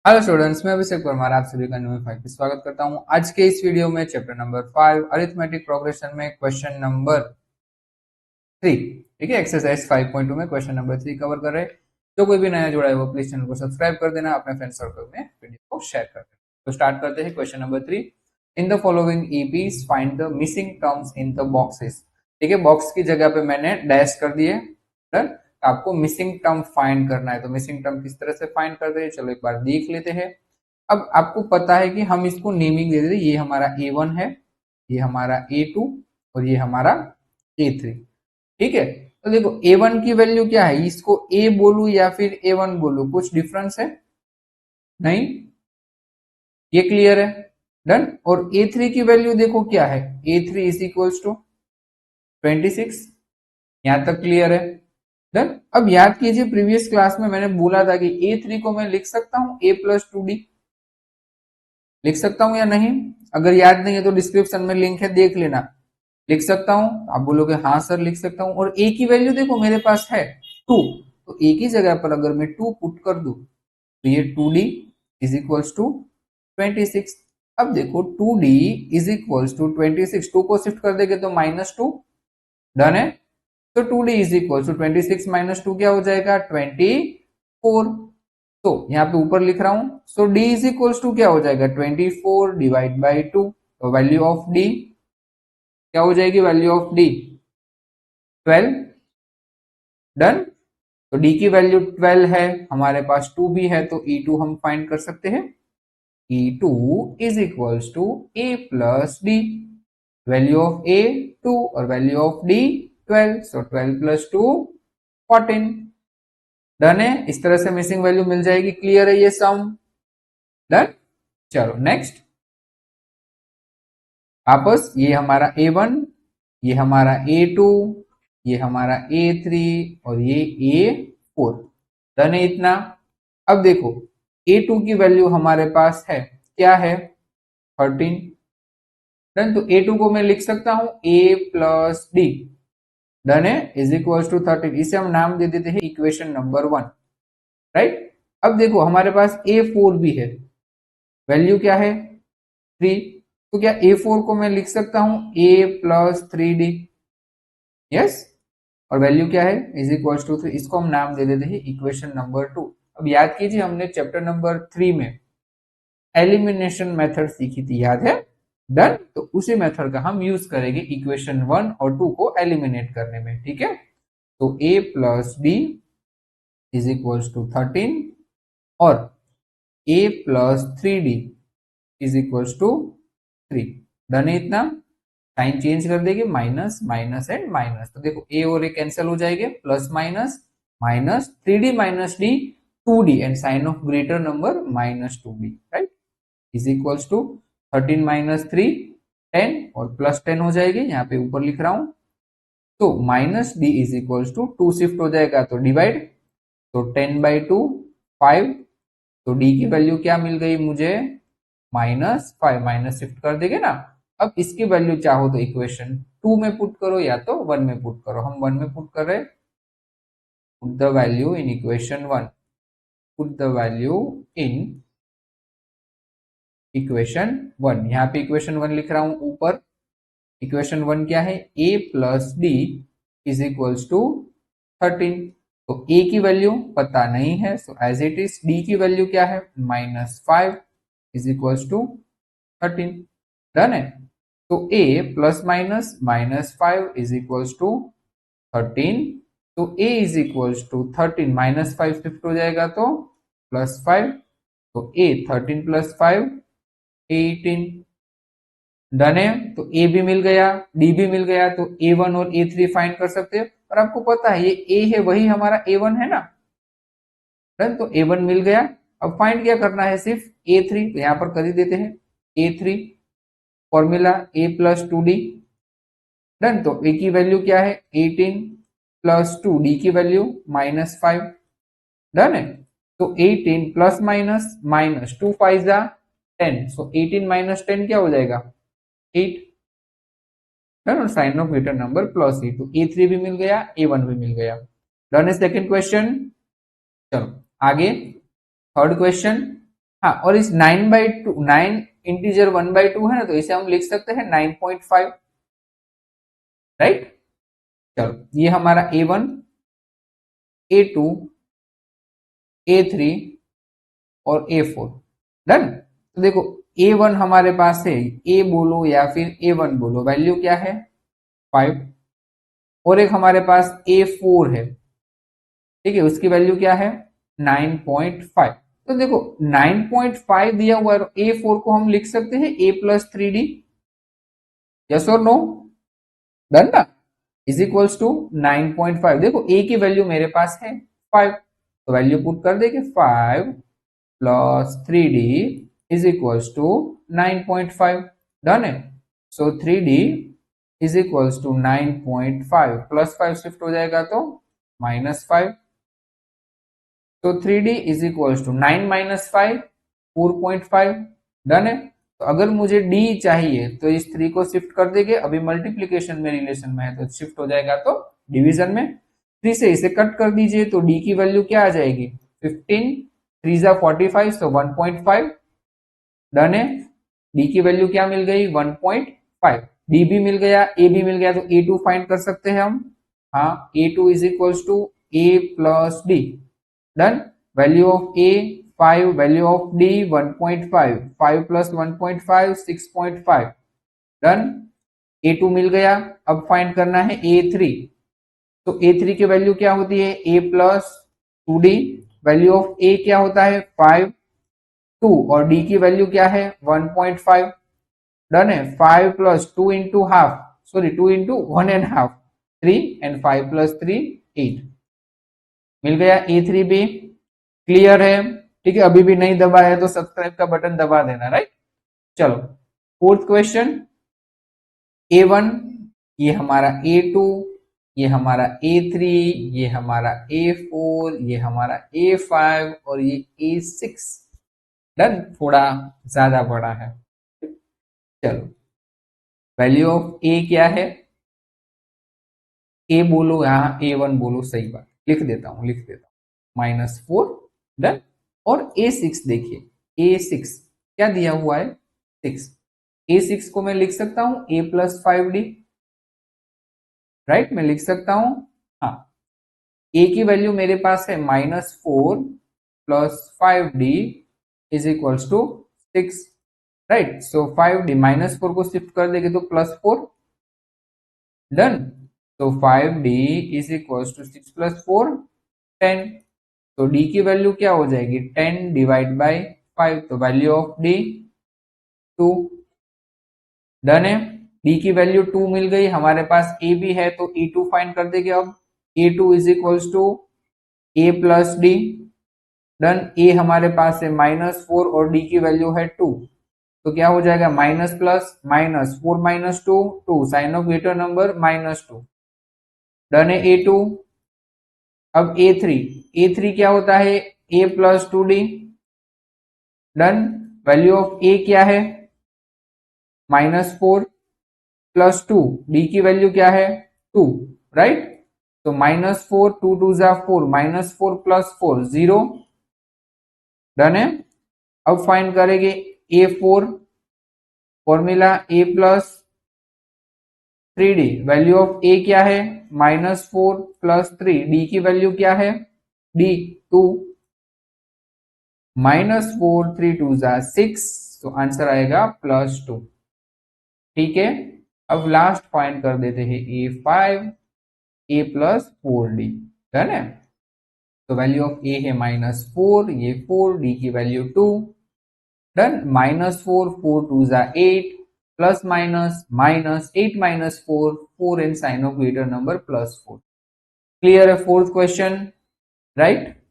Hello students, मैं अभिषेक परमार आप सभी का न्यू फाइव पे स्वागत करता हूं। आज के इस वीडियो में चैप्टर नंबर 5 अरिथमेटिक प्रोग्रेशन में क्वेश्चन नंबर 3, ठीक है, एक्सरसाइज 5.2 में क्वेश्चन नंबर 3 कवर कर रहे हैं। जो कोई भी नया जुड़ा है वो प्लीज चैनल को सब्सक्राइब कर देना, अपने फ्रेंड सर्कल में वीडियो को शेयर कर देना। तो स्टार्ट करते हैं question number 3। In the following APs find the missing terms in the boxes. ठीक है, बॉक्स की जगह पे मैंने डैश कर दिए। डन। आपको मिसिंग टर्म फाइंड करना है, तो मिसिंग टर्म किस तरह से फाइंड करते हैं चलो एक बार देख लेते हैं। अब आपको पता है कि हम इसको नेमिंग दे देते, ये हमारा A1 है, ये हमारा A2 और ये हमारा A3। ठीक है, तो देखो A1 की वैल्यू क्या है, इसको A बोलूं या फिर A1 बोलूं, कुछ डिफरेंस है नहीं, ये क्लियर है। डन। और A3 की वैल्यू देखो क्या है, A3 इज इक्वल्स टू 26। यहां तक क्लियर है। डन। अब याद कीजिए प्रीवियस क्लास में मैंने बोला था कि A3 को मैं लिख सकता हूं A प्लस 2D, लिख सकता हूं या नहीं? अगर याद नहीं है तो डिस्क्रिप्शन में लिंक है, देख लेना। लिख सकता हूं? आप बोलोगे हाँ सर लिख सकता हूं। और ए की वैल्यू देखो मेरे पास है 2, तो ए की जगह पर अगर मैं 2 पुट कर दूं तो ये 2d इज इक्वल्स टू 26। अब देखो 2d इज इक्वल्स टू 26, 2 को शिफ्ट कर देंगे तो -2। डन है। तो 2d is equals to 26 minus 2 क्या हो जाएगा 24। तो यहाँ पे ऊपर लिख रहा हूं, सो d इज इक्वल्स टू क्या हो जाएगा 24 डिवाइड बाई 2। तो वैल्यू ऑफ d क्या हो जाएगी, वैल्यू ऑफ d 12। डन। तो d की वैल्यू 12 है, हमारे पास 2 भी है, तो E2 हम फाइंड कर सकते हैं। E2 is equals to a plus d, value of a 2 और value of d 12, so 12 plus 2 14। Done है, इस तरह से मिसिंग वैल्यू मिल जाएगी। क्लियर है ये सम? डन। चलो नेक्स्ट। वापस ये हमारा A1, ये हमारा A2, ये हमारा A3 और ये A4। डन है इतना। अब देखो A2 की वैल्यू हमारे पास है, क्या है 13। डन। तो A2 को मैं लिख सकता हूं A प्लस डी। डन है, इज इक्वल टू 13। इसे हम नाम दे देते हैं इक्वेशन नंबर 1। राइट। अब देखो हमारे पास A4 भी है, वैल्यू क्या है 3। तो क्या A4 को मैं लिख सकता हूं A प्लस 3D? यस। और वैल्यू क्या है इज इक्वल टू 3। इसको हम नाम दे देते हैं इक्वेशन नंबर 2। अब याद कीजिए हमने चैप्टर नंबर 3 में एलिमिनेशन मेथड सीखी थी, याद है? डन। तो उसी मेथड का हम यूज करेंगे इक्वेशन 1 और 2 को एलिमिनेट करने में। ठीक है, तो A plus d is equal to 13 और A plus 3D is equal to 3। Done है इतना। साइन चेंज कर देंगे, माइनस माइनस एंड माइनस, तो देखो ए और ए कैंसिल हो जाएंगे, plus minus minus 3d minus d 2d and sign of greater number -2d, right, is equals to 13 minus 3 10 और प्लस 10 हो जाएगी, यहाँ पे ऊपर लिख रहा हूं। तो minus d is equals to 2 shift हो जाएगा तो डिवाइड, तो 10/2 5। तो डी की वैल्यू क्या मिल गई मुझे -5, माइनस शिफ्ट कर देंगे ना। अब इसकी वैल्यू चाहो तो इक्वेशन 2 में पुट करो या तो 1 में पुट करो। हम 1 में पुट कर रहे, put the value in equation 1, put the value in equation 1। यहाँ पे इक्वेशन 1 लिख रहा हूं ऊपर। इक्वेशन 1 क्या है, a plus d is equals to 13। तो a की वैल्यू पता नहीं है, so as it is. d की वैल्यू क्या है -5 इज इक्वल्स टू 13। डन है। तो a plus minus -5 is equals to 13। तो a is equals to 13, -5 shift हो जाएगा तो +5। तो a 13 प्लस 5 18। डन है। तो a भी मिल गया, d भी मिल गया, तो a1 और a3 फाइंड कर सकते हो। और आपको पता है ये a है, वही हमारा a1 है ना। डन। तो a1 मिल गया। अब फाइंड क्या करना है, सिर्फ a3, तो यहाँ पर कर ही देते हैं a3, formula a plus 2d। Done. तो a की वैल्यू क्या है 18 प्लस 2, d की वैल्यू -5। डन है। तो 18 प्लस माइनस माइनस 2 5 10, सो 18 माइनस 10 क्या हो जाएगा 8। डन। और साइन ऑफ ग्रेटर नंबर +8, तो a3 भी मिल गया, a1 भी मिल गया। डन है सेकंड क्वेश्चन। चलो आगे थर्ड क्वेश्चन। हाँ, और इस 9/2 9 इंटीजर 1/2 है ना, तो इसे हम लिख सकते हैं 9.5, राइट। चलो, ये हमारा A1, A2, A3 और A4 डन। तो देखो A1 हमारे पास है, A बोलो या फिर A1 बोलो, वैल्यू क्या है 5, और एक हमारे पास A4 है, ठीक है, उसकी वैल्यू क्या है 9.5। तो देखो 9.5 दिया हुआ है, A4 को हम लिख सकते हैं A+3D, यस और नो, डन ना, इज इक्वल्स टू 9.5। देखो A की वैल्यू मेरे पास है 5, तो वैल्यू पुट कर देंगे 5 plus 3D is equals to 9.5, done है। So 3D is equals to 9.5, plus 5 shift हो जाएगा तो -5, तो 3D is equals to 9 minus 5 4.5, done है। तो अगर मुझे D चाहिए तो इस 3 को शिफ्ट कर देंगे, अभी मल्टीप्लीकेशन में रिलेशन में है तो शिफ्ट हो जाएगा तो डिवीजन में, 3 से इसे कट कर दीजिए तो D की वैल्यू क्या आ जाएगी 15, 3 जा 45, तो 1.5, डन है। D की वैल्यू क्या मिल गई 1.5, D भी मिल गया, A भी मिल गया, तो A2 फाइंड कर सकते हैं हम, हाँ, A2 is equals to A plus D, done. Value of A 5, value of D 1.5, 5 plus 1.5 6.5, done. A2 मिल गया, अब फाइंड करना है A3, तो A3 की वैल्यू क्या होती है A plus 2D, value of A क्या होता है 5 2, और D की वैल्यू क्या है 1.5, डन है। 5 plus 2 into half, sorry 2 into 1.5 3, and 5 plus 3 8, मिल गया A3 भी, क्लियर है, ठीक है। अभी भी नहीं दबाया है तो सब्सक्राइब का बटन दबा देना, राइट। चलो, फोर्थ क्वेश्चन, A1, ये हमारा A2, ये हमारा A3, ये हमारा A4, ये हमारा A5 और ये A6, डन, थोड़ा ज्यादा बड़ा है। चलो, वैल्यू ऑफ A क्या है, A बोलो यहाँ A1 बोलो, सही बात, लिख देता हूँ -4, डन। और A6 देखिए, A6 क्या दिया हुआ है 6, A6 को मैं लिख सकता हूँ A प्लस 5D, राइट, मैं लिख सकता हूँ, हाँ। A की वैल्यू मेरे पास है -4 plus 5D is equals to 6, right. So 5D -4 को शिफ्ट कर देंगे तो +4, डन। तो 5D is equals to 6 plus 4 10, तो D की वैल्यू क्या हो जाएगी 10 डिवाइड बाय 5, तो वैल्यू ऑफ D 2, डन है। D की वैल्यू 2 मिल गई, हमारे पास A भी है तो E2 फाइंड कर देंगे अब, A2 is equals to A plus D, done. A हमारे पास है -4 और D की वैल्यू है 2, तो क्या हो जाएगा minus plus minus, 4 minus 2 2, sign of greater number -2, done है A2। अब A3 क्या होता है A plus 2D, done. Value of A क्या है -4 प्लस 2, D की वैल्यू क्या है 2, राइट। तो -4 2 2 जा 4, -4 प्लस 4 0, डन है। अब फाइंड करेंगे A4, formula A plus 3D, value of A क्या है -4 प्लस 3, D की वैल्यू क्या है D 2, -4 3 2 जा 6, तो आंसर आएगा +2, ठीक है। अब लास्ट फाइंड कर देते हैं A5, A plus 4D, done है। तो वैल्यू ऑफ A है -4, ये 4, D की वैल्यू 2, डन। -4 4 2 जा 8, plus minus minus 8 minus 4 4, and sign of greater number +4, clear है फोर्थ क्वेश्चन, राइट।